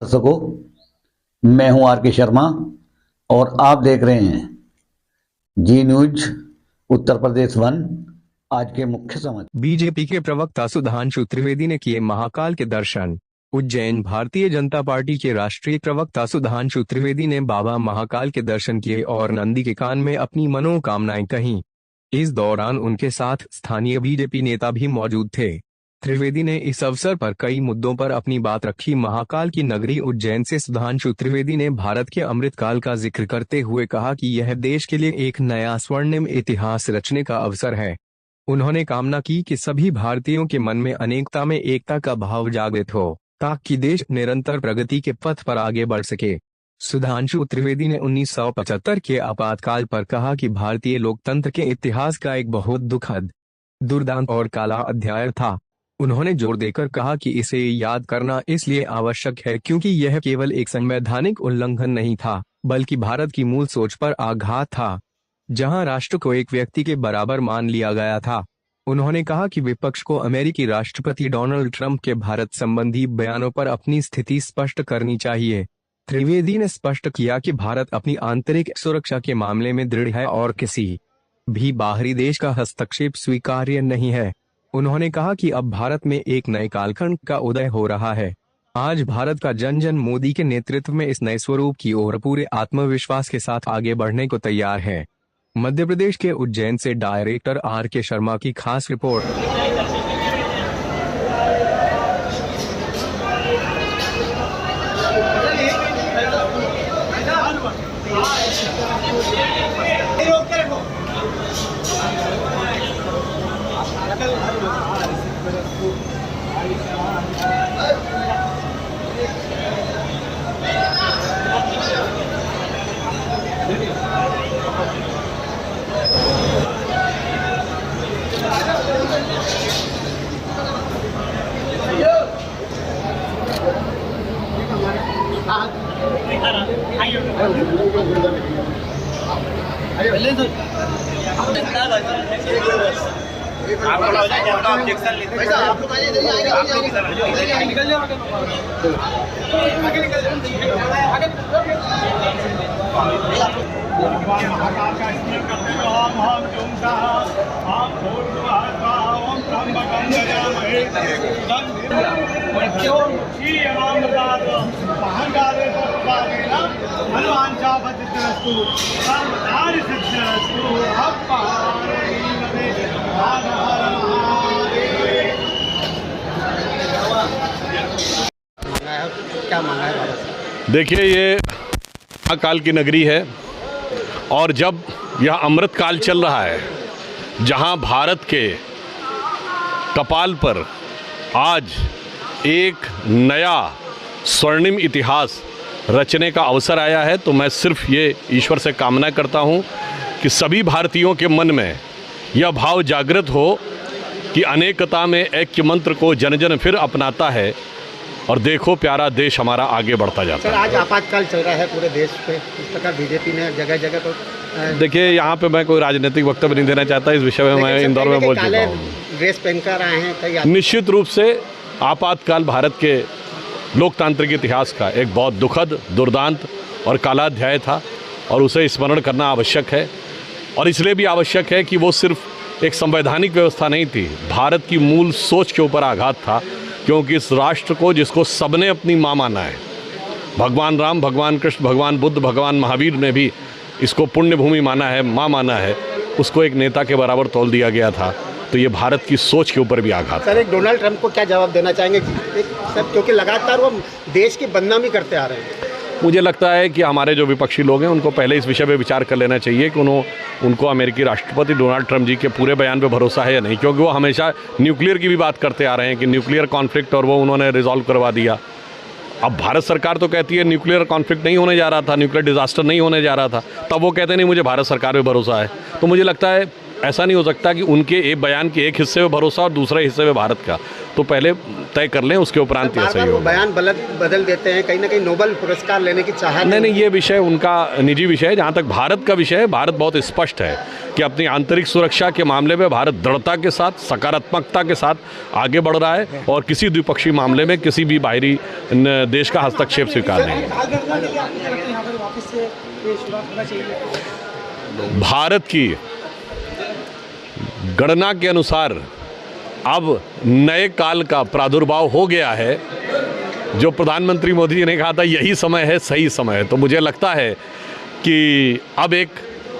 दर्शकों, मैं हूं आर के शर्मा और आप देख रहे हैं जी न्यूज उत्तर प्रदेश 1। आज के मुख्य समाचार। बीजेपी के प्रवक्ता सुधांशु त्रिवेदी ने किए महाकाल के दर्शन। उज्जैन। भारतीय जनता पार्टी के राष्ट्रीय प्रवक्ता सुधांशु त्रिवेदी ने बाबा महाकाल के दर्शन किए और नंदी के कान में अपनी मनोकामनाएं कहीं। इस दौरान उनके साथ स्थानीय बीजेपी नेता भी मौजूद थे। त्रिवेदी ने इस अवसर पर कई मुद्दों पर अपनी बात रखी। महाकाल की नगरी उज्जैन से सुधांशु त्रिवेदी ने भारत के अमृतकाल का जिक्र करते हुए कहा कि यह देश के लिए एक नया स्वर्णिम इतिहास रचने का अवसर है। उन्होंने कामना की कि सभी भारतीयों के मन में अनेकता में एकता का भाव जागृत हो, ताकि देश निरंतर प्रगति के पथ पर आगे बढ़ सके। सुधांशु त्रिवेदी ने 1975 के आपातकाल पर कहा कि भारतीय लोकतंत्र के इतिहास का एक बहुत दुखद, दुर्दांत और काला अध्याय था। उन्होंने जोर देकर कहा कि इसे याद करना इसलिए आवश्यक है क्योंकि यह केवल एक संवैधानिक उल्लंघन नहीं था, बल्कि भारत की मूल सोच पर आघात था, जहां राष्ट्र को एक व्यक्ति के बराबर मान लिया गया था। उन्होंने कहा कि विपक्ष को अमेरिकी राष्ट्रपति डोनाल्ड ट्रंप के भारत संबंधी बयानों पर अपनी स्थिति स्पष्ट करनी चाहिए। त्रिवेदी ने स्पष्ट किया कि भारत अपनी आंतरिक सुरक्षा के मामले में दृढ़ है और किसी भी बाहरी देश का हस्तक्षेप स्वीकार्य नहीं है। उन्होंने कहा कि अब भारत में एक नए कालखंड का उदय हो रहा है। आज भारत का जन जन मोदी के नेतृत्व में इस नए स्वरूप की ओर पूरे आत्मविश्वास के साथ आगे बढ़ने को तैयार है। मध्य प्रदेश के उज्जैन से डायरेक्टर आर के शर्मा की खास रिपोर्ट। क्या मांगा है बाबा से? देखिए, ये महाकाल की नगरी है और जब यह अमृत काल चल रहा है, जहां भारत के कपाल पर आज एक नया स्वर्णिम इतिहास रचने का अवसर आया है, तो मैं सिर्फ ये ईश्वर से कामना करता हूं कि सभी भारतीयों के मन में यह भाव जागृत हो कि अनेकता में ऐक्य मंत्र को जन जन फिर अपनाता है और देखो प्यारा देश हमारा आगे बढ़ता जाता है। आज आपातकाल चल रहा है पूरे देश पे, इस प्रकार बीजेपी ने जगह जगह तो देखिए, यहाँ पे मैं कोई राजनीतिक वक्तव्य नहीं देना चाहता, इस विषय में मैं इंदौर में बोल चुका हूँ। ड्रेस पहनकर आए हैं कई। निश्चित रूप से आपातकाल भारत के लोकतांत्रिक इतिहास का एक बहुत दुखद, दुर्दांत और काला अध्याय था और उसे स्मरण करना आवश्यक है। और इसलिए भी आवश्यक है कि वो सिर्फ एक संवैधानिक व्यवस्था नहीं थी, भारत की मूल सोच के ऊपर आघात था, क्योंकि इस राष्ट्र को, जिसको सबने अपनी माँ माना है, भगवान राम, भगवान कृष्ण, भगवान बुद्ध, भगवान महावीर ने भी इसको पुण्य भूमि माना है, माँ माना है, उसको एक नेता के बराबर तौल दिया गया था। तो ये भारत की सोच के ऊपर भी आघात। सर, एक डोनाल्ड ट्रंप को क्या जवाब देना चाहेंगे सर, क्योंकि लगातार वो देश की बदनामी करते आ रहे हैं? मुझे लगता है कि हमारे जो विपक्षी लोग हैं उनको पहले इस विषय पे विचार कर लेना चाहिए कि उनको अमेरिकी राष्ट्रपति डोनाल्ड ट्रंप जी के पूरे बयान पे भरोसा है या नहीं, क्योंकि वो हमेशा न्यूक्लियर की भी बात करते आ रहे हैं कि न्यूक्लियर कॉन्फ्लिक्ट, और वो उन्होंने रिजॉल्व करवा दिया। अब भारत सरकार तो कहती है न्यूक्लियर कॉन्फ्लिक्ट नहीं होने जा रहा था, न्यूक्लियर डिजास्टर नहीं होने जा रहा था, तब वो कहते नहीं मुझे भारत सरकार पे भरोसा है। तो मुझे लगता है ऐसा नहीं हो सकता कि उनके एक बयान के एक हिस्से में भरोसा और दूसरे हिस्से में भारत का, तो पहले तय कर लें, उसके उपरांत ही ऐसा ही वो होगा। बयान बदल देते हैं, कहीं ना कहीं नोबेल पुरस्कार लेने की चाहत नहीं, ये विषय उनका निजी विषय है। जहाँ तक भारत का विषय है, भारत बहुत स्पष्ट है कि अपनी आंतरिक सुरक्षा के मामले में भारत दृढ़ता के साथ, सकारात्मकता के साथ आगे बढ़ रहा है और किसी द्विपक्षीय मामले में किसी भी बाहरी देश का हस्तक्षेप स्वीकार नहीं है। भारत की गणना के अनुसार अब नए काल का प्रादुर्भाव हो गया है। जो प्रधानमंत्री मोदी जी ने कहा था यही समय है, सही समय है, तो मुझे लगता है कि अब एक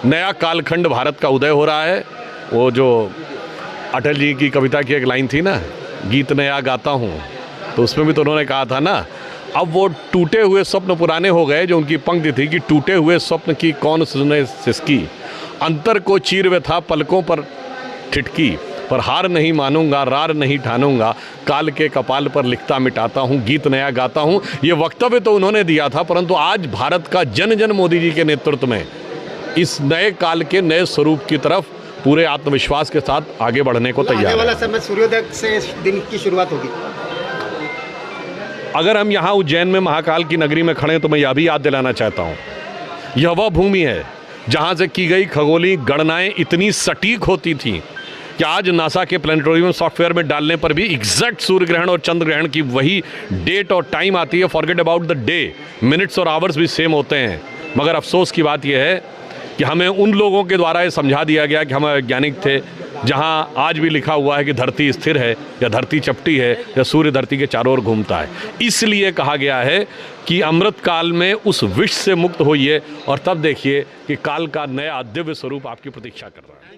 नया कालखंड भारत का उदय हो रहा है। वो जो अटल जी की कविता की एक लाइन थी ना, गीत नया गाता हूँ, तो उसमें भी तो उन्होंने कहा था ना, अब वो टूटे हुए स्वप्न पुराने हो गए। जो उनकी पंक्ति थी कि टूटे हुए स्वप्न की कौन सुने सिसकी, अंतर को चीर वे था पलकों पर ठिठकी, पर हार नहीं मानूंगा, रार नहीं ठानूंगा, काल के कपाल पर लिखता मिटाता हूँ, गीत नया गाता हूँ। ये वक्तव्य तो उन्होंने दिया था, परंतु आज भारत का जन जन मोदी जी के नेतृत्व में इस नए काल के नए स्वरूप की तरफ पूरे आत्मविश्वास के साथ आगे बढ़ने को तैयार आने वाला है। समय सूर्योदय से इस दिन की शुरुआत होगी। अगर हम यहाँ उज्जैन में महाकाल की नगरी में खड़े हैं तो मैं यह भी याद दिलाना चाहता हूँ, यह वह भूमि है जहाँ से की गई खगोलीय गणनाएं इतनी सटीक होती थीं कि आज नासा के प्लानिटोरियम सॉफ्टवेयर में डालने पर भी एग्जैक्ट सूर्य ग्रहण और चंद्र ग्रहण की वही डेट और टाइम आती है। Forget about the day, minutes और आवर्स भी सेम होते हैं। मगर अफसोस की बात यह है कि हमें उन लोगों के द्वारा ये समझा दिया गया कि हम वैज्ञानिक थे, जहाँ आज भी लिखा हुआ है कि धरती स्थिर है या धरती चपटी है या सूर्य धरती के चारों ओर घूमता है। इसलिए कहा गया है कि अमृत काल में उस विष से मुक्त होइए और तब देखिए कि काल का नया दिव्य स्वरूप आपकी प्रतीक्षा कर रहा है।